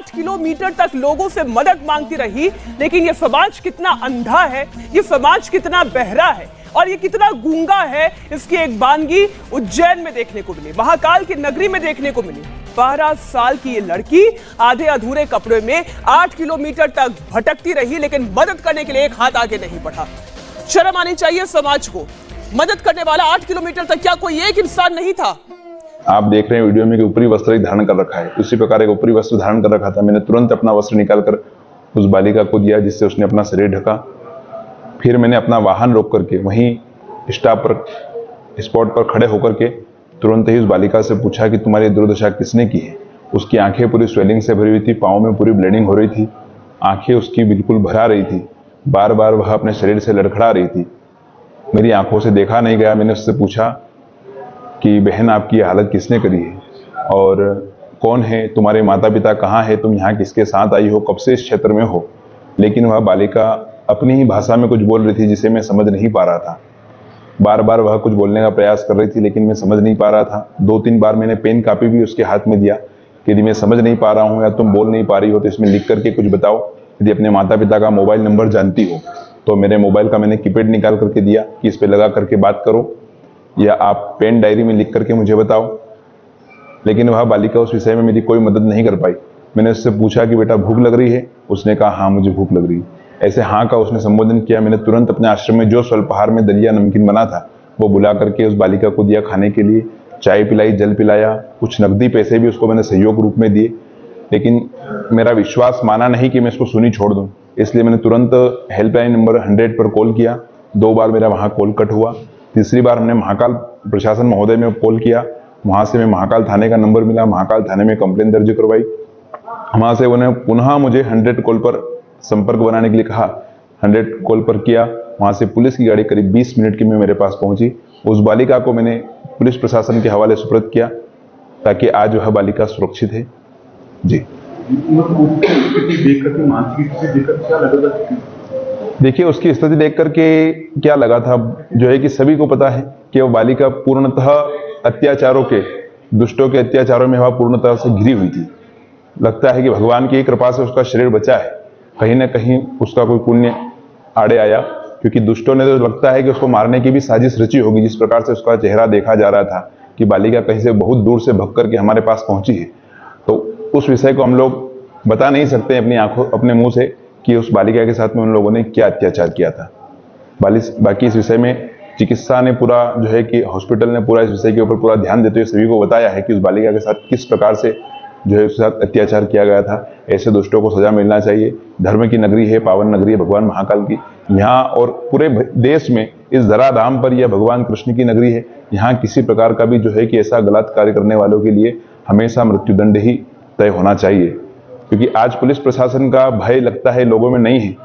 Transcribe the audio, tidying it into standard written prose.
8 kilometre तक लोगों से मदद मांगती रही। लेकिन ये समाज कितना अंधा है, ये समाज कितना बहरा है और ये कितना गूंगा है, इसकी एक वानगी उज्जैन में देखने को मिली, महाकाल की नगरी में देखने को मिली। 12 साल की ये लड़की आधे अधूरे कपड़े में 8 किलोमीटर तक भटकती रही, लेकिन मदद करने के लिए एक हाथ आगे नहीं बढ़ा। शर्म आनी चाहिए समाज को। मदद करने वाला 8 किलोमीटर तक क्या कोई एक इंसान नहीं था? आप देख रहे हैं वीडियो में कि ऊपरी वस्त्र धारण कर रखा है, उसी प्रकार एक ऊपरी वस्त्र धारण कर रखा था। मैंने तुरंत अपना वस्त्र निकालकर उस बालिका को दिया, जिससे उसने अपना शरीर ढका। फिर मैंने अपना वाहन रोक करके वहीं स्पॉट पर खड़े होकर के तुरंत ही उस बालिका से पूछा कि तुम्हारी दुर्दशा किसने की है। उसकी आंखें पूरी स्वेलिंग से भरी हुई थी, पाँव में पूरी ब्लीडिंग हो रही थी, आंखें उसकी बिल्कुल भरा रही थी, बार बार वह अपने शरीर से लड़खड़ा रही थी। मेरी आंखों से देखा नहीं गया। मैंने उससे पूछा कि बहन, आपकी हालत किसने करी है और कौन है, तुम्हारे माता पिता कहाँ है, तुम यहाँ किसके साथ आई हो, कब से इस क्षेत्र में हो। लेकिन वह बालिका अपनी ही भाषा में कुछ बोल रही थी, जिसे मैं समझ नहीं पा रहा था। बार बार वह कुछ बोलने का प्रयास कर रही थी, लेकिन मैं समझ नहीं पा रहा था। 2-3 बार मैंने पेन कापी भी उसके हाथ में दिया कि यदि मैं समझ नहीं पा रहा हूँ या तुम बोल नहीं पा रही हो तो इसमें लिख करके कुछ बताओ। यदि अपने माता पिता का मोबाइल नंबर जानती हो तो मेरे मोबाइल का मैंने कीपैड निकाल करके दिया कि इस पर लगा करके बात करो, या आप पेन डायरी में लिख करके मुझे बताओ। लेकिन वह बालिका उस विषय में मेरी कोई मदद नहीं कर पाई। मैंने उससे पूछा कि बेटा भूख लग रही है, उसने कहा हाँ मुझे भूख लग रही है। ऐसे हाँ का उसने संबोधन किया। मैंने तुरंत अपने आश्रम में जो स्वल्पाहार में दलिया नमकीन बना था वो बुला करके उस बालिका को दिया खाने के लिए। चाय पिलाई, जल पिलाया, कुछ नकदी पैसे भी उसको मैंने सहयोग रूप में दिए। लेकिन मेरा विश्वास माना नहीं कि मैं इसको सुनी छोड़ दूं, इसलिए मैंने तुरंत हेल्पलाइन नंबर 100 पर कॉल किया। 2 बार मेरा वहाँ कॉल कट हुआ। तीसरी बार हमने महाकाल प्रशासन महोदय में कॉल किया। वहाँ से मैं महाकाल थाने का नंबर मिला, महाकाल थाने में कंप्लेन दर्ज करवाई। वहाँ से उन्हें पुनः मुझे 100 कॉल पर संपर्क बनाने के लिए कहा। 100 कॉल पर किया। वहाँ से पुलिस की गाड़ी करीब 20 मिनट की में मेरे पास पहुंची। उस बालिका को मैंने पुलिस प्रशासन के हवाले सुपुर्द किया ताकि आज वह बालिका सुरक्षित है। जी, देखिए उसकी स्थिति देख करके क्या लगा था, जो है कि सभी को पता है कि वह बालिका पूर्णतः अत्याचारों के, दुष्टों के अत्याचारों में वह पूर्णतः से घिरी हुई थी। लगता है कि भगवान की कृपा से उसका शरीर बचा है। कहीं ना कहीं उसका कोई पुण्य आड़े आया, क्योंकि दुष्टों ने तो लगता है कि उसको मारने की भी साजिश रची होगी। जिस प्रकार से उसका चेहरा देखा जा रहा था कि बालिका कहीं से बहुत दूर से भग करके हमारे पास पहुंची है, तो उस विषय को हम लोग बता नहीं सकते अपनी आंखों, अपने मुंह से कि उस बालिका के साथ में उन लोगों ने क्या अत्याचार किया था। बाकी इस विषय में चिकित्सा ने पूरा, जो है कि हॉस्पिटल ने पूरा इस विषय के ऊपर पूरा ध्यान देते हुए सभी को बताया है कि उस बालिका के साथ किस प्रकार से जो है उसके साथ अत्याचार किया गया था। ऐसे दुष्टों को सजा मिलना चाहिए। धर्म की नगरी है, पावन नगरी है भगवान महाकाल की। यहाँ और पूरे देश में इस धराधाम पर यह भगवान कृष्ण की नगरी है। यहाँ किसी प्रकार का भी जो है कि ऐसा गलत कार्य करने वालों के लिए हमेशा मृत्युदंड ही तय होना चाहिए, क्योंकि आज पुलिस प्रशासन का भय लगता है लोगों में नहीं है।